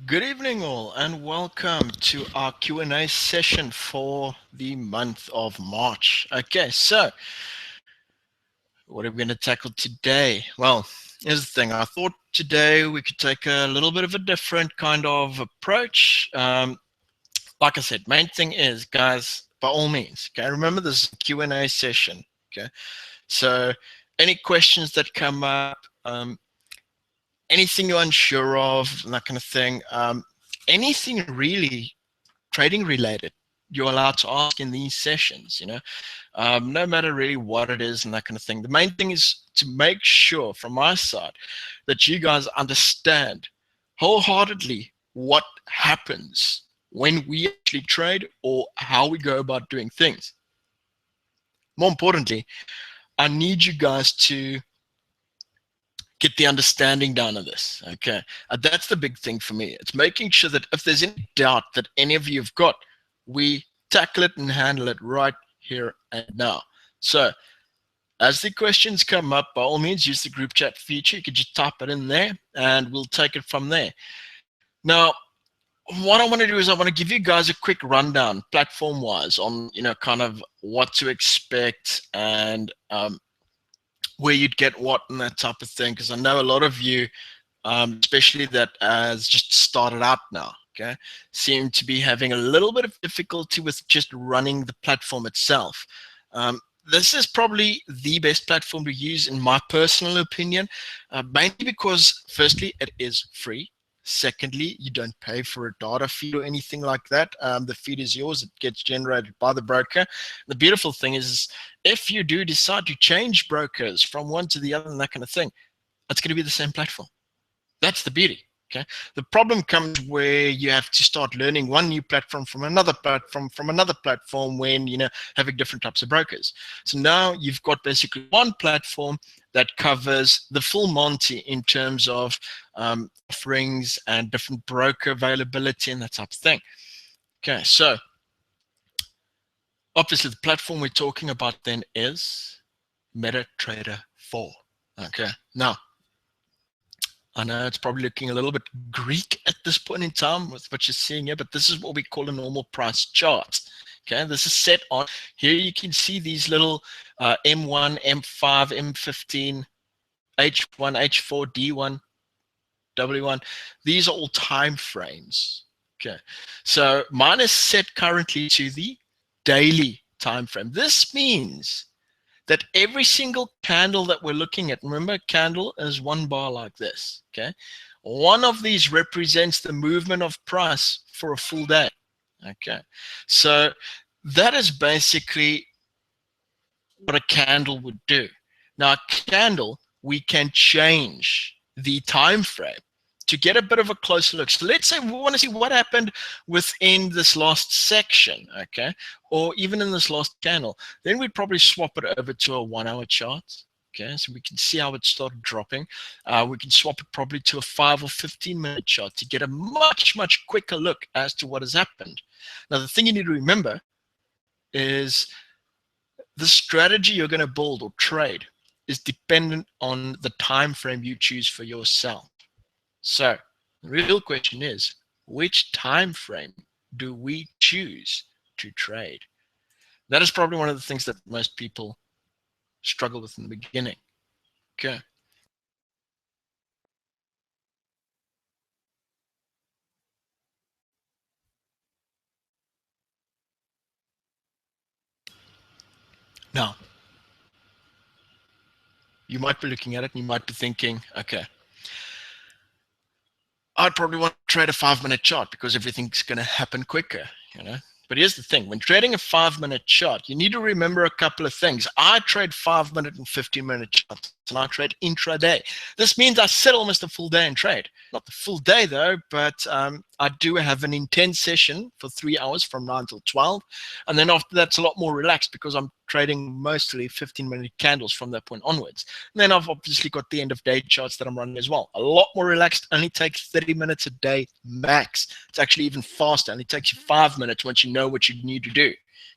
Good evening all and welcome to our Q&A session for the month of March. Okay, so what are we going to tackle today? Well, here's the thing. I thought today we could take a little bit of a different kind of approach. Like I said, main thing is, guys, by all means, okay, remember this is a Q&A session, okay? So any questions that come up, anything you're unsure of, and that kind of thing, anything really trading related, you're allowed to ask in these sessions, no matter really what it is and that kind of thing. The main thing is to make sure from my side that you guys understand wholeheartedly what happens when we actually trade or how we go about doing things. More importantly, I need you guys to get the understanding down of this. Okay, that's the big thing for me. It's making sure that if there's any doubt that any of you have got, we tackle it and handle it right here and now. So as the questions come up, by all means use the group chat feature. You can just type it in there and we'll take it from there. Now what I want to do is I want to give you guys a quick rundown platform wise on kind of what to expect and where you'd get what and that type of thing, because I know a lot of you, especially that has just started out now, okay, seem to be having a little bit of difficulty with just running the platform itself. This is probably the best platform to use in my personal opinion, mainly because firstly, it is free. Secondly, you don't pay for a data feed or anything like that. The feed is yours. It gets generated by the broker. The beautiful thing is if you do decide to change brokers from one to the other and that kind of thing, it's going to be the same platform. That's the beauty. Okay. The problem comes where you have to start learning one new platform from another platform when having different types of brokers. So now you've got basically one platform that covers the full Monty in terms of offerings and different broker availability and that type of thing. Okay, so obviously the platform we're talking about then is MetaTrader 4. Okay, now I know it's probably looking a little bit Greek at this point in time with what you're seeing here, but this is what we call a normal price chart. Okay, this is set on here. You can see these little M1, M5, M15, H1, H4, D1, W1. These are all time frames. Okay, so mine is set currently to the daily time frame. This means that every single candle that we're looking at, remember, candle is one bar like this, okay? One of these represents the movement of price for a full day, okay? So that is basically what a candle would do. Now, a candle, we can change the time frame to get a bit of a closer look. So let's say we want to see what happened within this last section, okay, or even in this last candle. Then we'd probably swap it over to a 1 hour chart, okay, so we can see how it started dropping. We can swap it probably to a 5 or 15-minute chart to get a much quicker look as to what has happened. Now, the thing you need to remember is the strategy you're going to build or trade is dependent on the time frame you choose for yourself. So the real question is, which time frame do we choose to trade? That is probably one of the things that most people struggle with in the beginning. Okay. Now, you might be looking at it and you might be thinking, okay, I'd probably want to trade a 5-minute chart because everything's going to happen quicker, But here's the thing, when trading a 5-minute chart, you need to remember a couple of things. I trade 5-minute and 15-minute charts, and I trade intraday. This means I sit almost a full day in trade. Not the full day though, but I do have an intense session for 3 hours from 9 till 12. And then after that's a lot more relaxed because I'm trading mostly 15-minute candles from that point onwards. And then I've obviously got the end of day charts that I'm running as well. A lot more relaxed, only takes 30 minutes a day max. It's actually even faster, only takes you 5 minutes once you know what you need to do,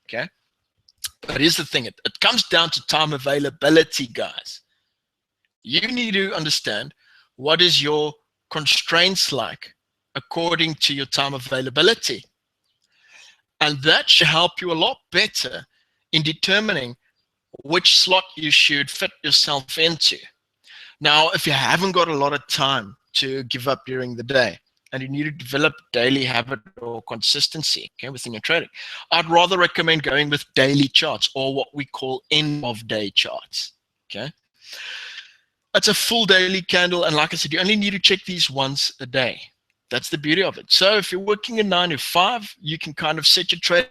okay? But here's the thing, it comes down to time availability, guys. You need to understand what is your constraints like according to your time availability. And that should help you a lot better in determining which slot you should fit yourself into. Now, if you haven't got a lot of time to give up during the day and you need to develop daily habit or consistency, okay, within your trading, I'd rather recommend going with daily charts, or what we call end of day charts. Okay, it's a full daily candle, and like I said, you only need to check these once a day. That's the beauty of it. So if you're working a 9 to 5, you can kind of set your trade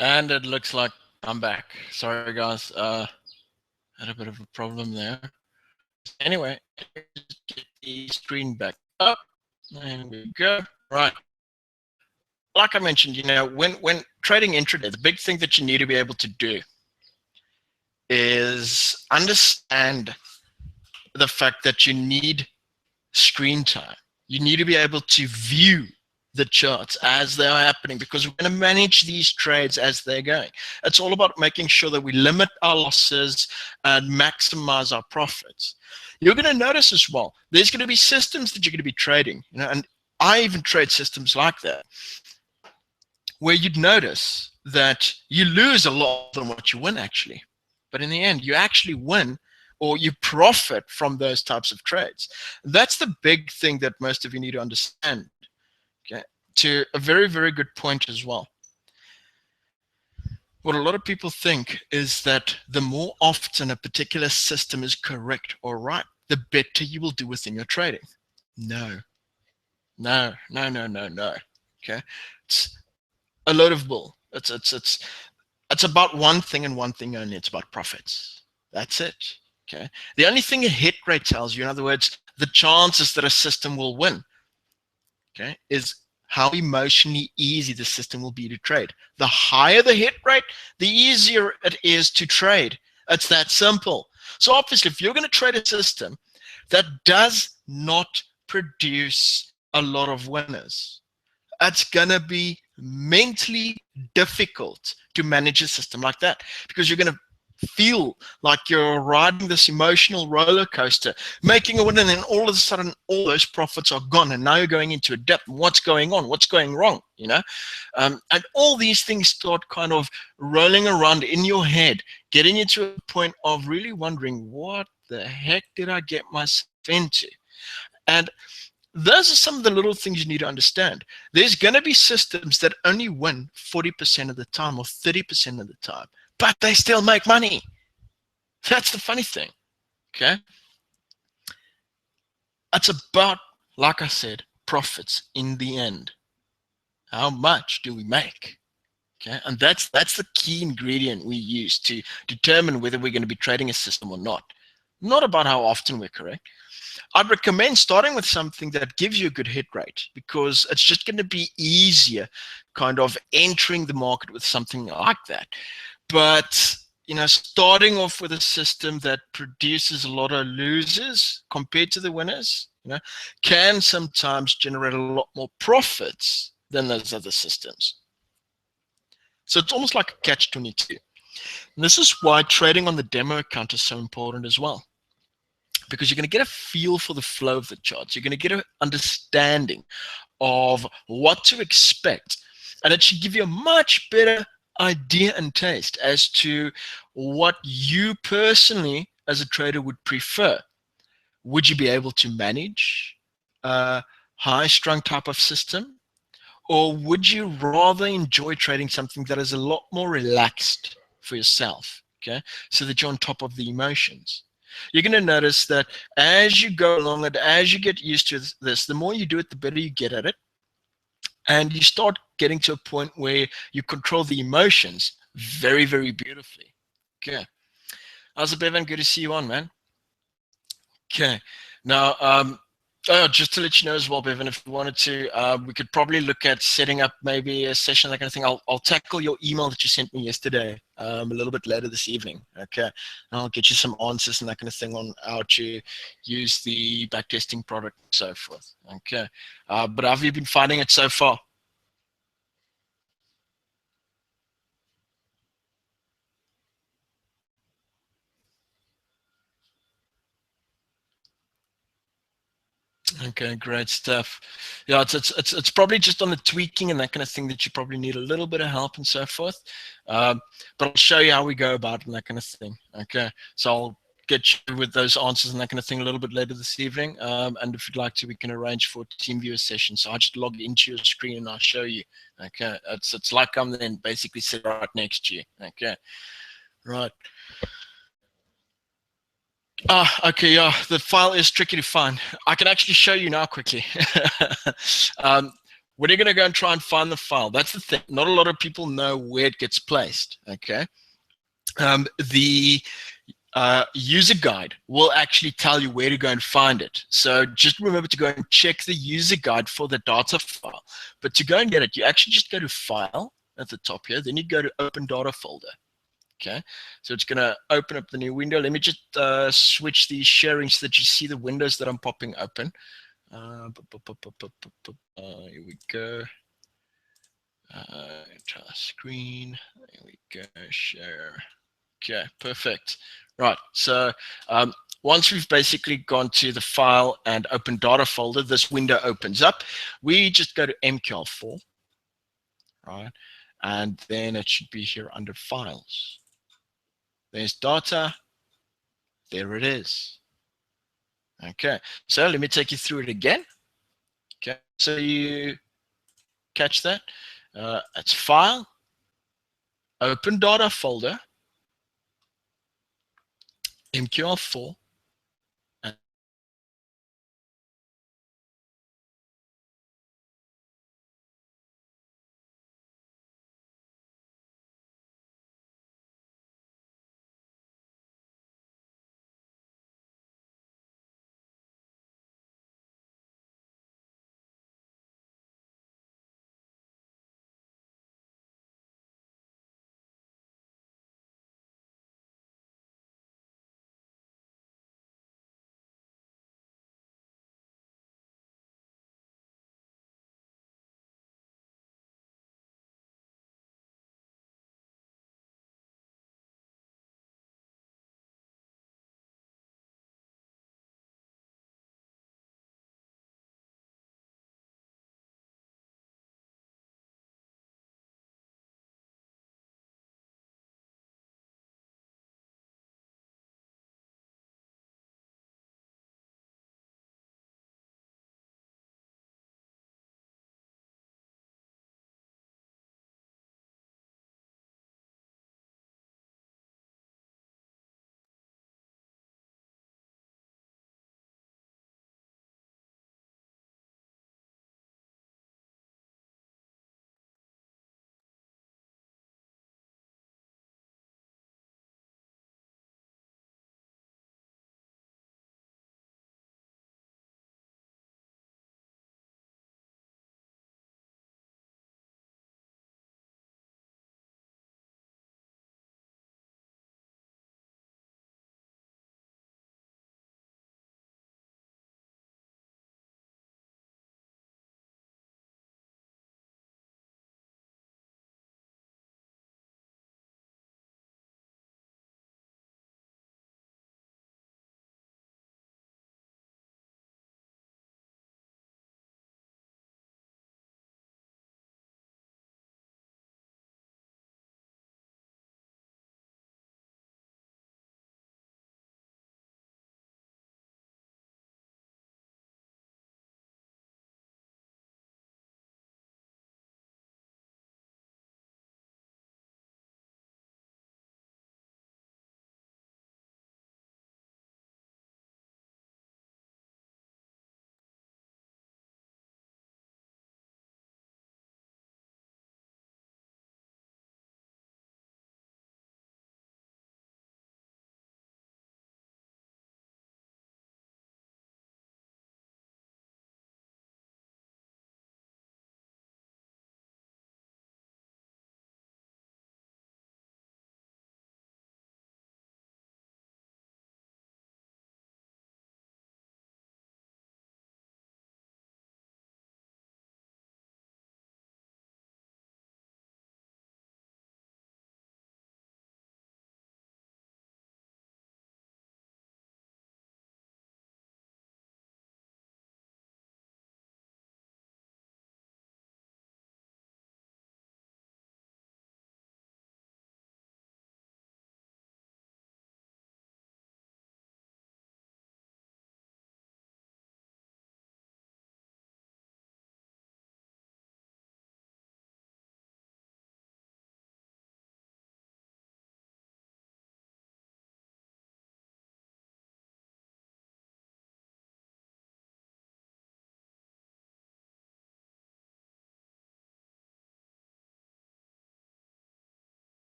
And it looks like I'm back. Sorry, guys. Had a bit of a problem there. Anyway, get the screen back up. There we go. Right. Like I mentioned, when trading intraday, the big thing that you need to be able to do is understand the fact that you need screen time. You need to be able to view the charts as they are happening, because we're going to manage these trades as they're going. It's all about making sure that we limit our losses and maximize our profits. You're going to notice as well, there's going to be systems that you're going to be trading, and I even trade systems like that, where you'd notice that you lose a lot than what you win actually. But in the end, you actually win, or you profit from those types of trades. That's the big thing that most of you need to understand. to a very, very good point as well. What a lot of people think is that the more often a particular system is correct or right, the better you will do within your trading. No, no, no, no, no, no. Okay, it's a load of bull. It's about one thing and one thing only. It's about profits. That's it. Okay. The only thing a hit rate tells you, in other words, the chances that a system will win, okay, is how emotionally easy the system will be to trade. The higher the hit rate, the easier it is to trade. It's that simple. So obviously, if you're going to trade a system that does not produce a lot of winners, it's going to be mentally difficult to manage a system like that, because you're going to feel like you're riding this emotional roller coaster, making a win, and then all of a sudden all those profits are gone, and now you're going into a dip. What's going on? What's going wrong? You know, and all these things start kind of rolling around in your head, getting you to a point of really wondering, what the heck did I get myself into? And those are some of the little things you need to understand. There's going to be systems that only win 40% of the time or 30% of the time, but they still make money. That's the funny thing, okay? It's about, like I said, profits in the end. How much do we make? Okay, and that's the key ingredient we use to determine whether we're going to be trading a system or not. Not about how often we're correct. I'd recommend starting with something that gives you a good hit rate, because it's just going to be easier kind of entering the market with something like that. But you know, starting off with a system that produces a lot of losers compared to the winners, you know, can sometimes generate a lot more profits than those other systems. So it's almost like a catch-22. And this is why trading on the demo account is so important as well, because you're going to get a feel for the flow of the charts. You're going to get an understanding of what to expect, and it should give you a much better idea and taste as to what you personally as a trader would prefer. Would you be able to manage a high-strung type of system, or would you rather enjoy trading something that is a lot more relaxed for yourself, okay, so that you're on top of the emotions? You're going to notice that as you go along and as you get used to this, the more you do it, the better you get at it. And you start getting to a point where you control the emotions very, very beautifully. Okay. How's it, Bevan? Good to see you on, man. Okay. Now, just to let you know as well, Bevan, if you wanted to, we could probably look at setting up maybe a session, that kind of thing. I'll tackle your email that you sent me yesterday a little bit later this evening. Okay. And I'll get you some answers and that kind of thing on how to use the backtesting product and so forth. Okay. But how have you been finding it so far? Okay, great stuff. Yeah, it's probably just on the tweaking and that kind of thing that you probably need a little bit of help and so forth. But I'll show you how we go about it and that kind of thing. Okay, so I'll get you with those answers and that kind of thing a little bit later this evening. And if you'd like to, we can arrange for a team viewer session. So I'll just log into your screen and I'll show you. Okay, it's like I'm then basically sitting right next to you. Okay, right. Okay, yeah, the file is tricky to find. I can actually show you now quickly. When you're going to go and try and find the file, that's the thing. Not a lot of people know where it gets placed, okay? The user guide will actually tell you where to go and find it. So just remember to go and check the user guide for the data file. But to go and get it, you actually just go to File at the top here, then you go to Open Data folder. Okay, so it's going to open up the new window. Let me just switch the sharing so that you see the windows that I'm popping open. Here we go. Entire screen. There we go. Share. Okay, perfect. Right. So once we've basically gone to the File and Open Data folder, this window opens up. We just go to MQL4, right? And then it should be here under Files. There's data. There it is. Okay, so let me take you through it again. Okay, so you catch that. It's File, Open Data Folder, MQL4,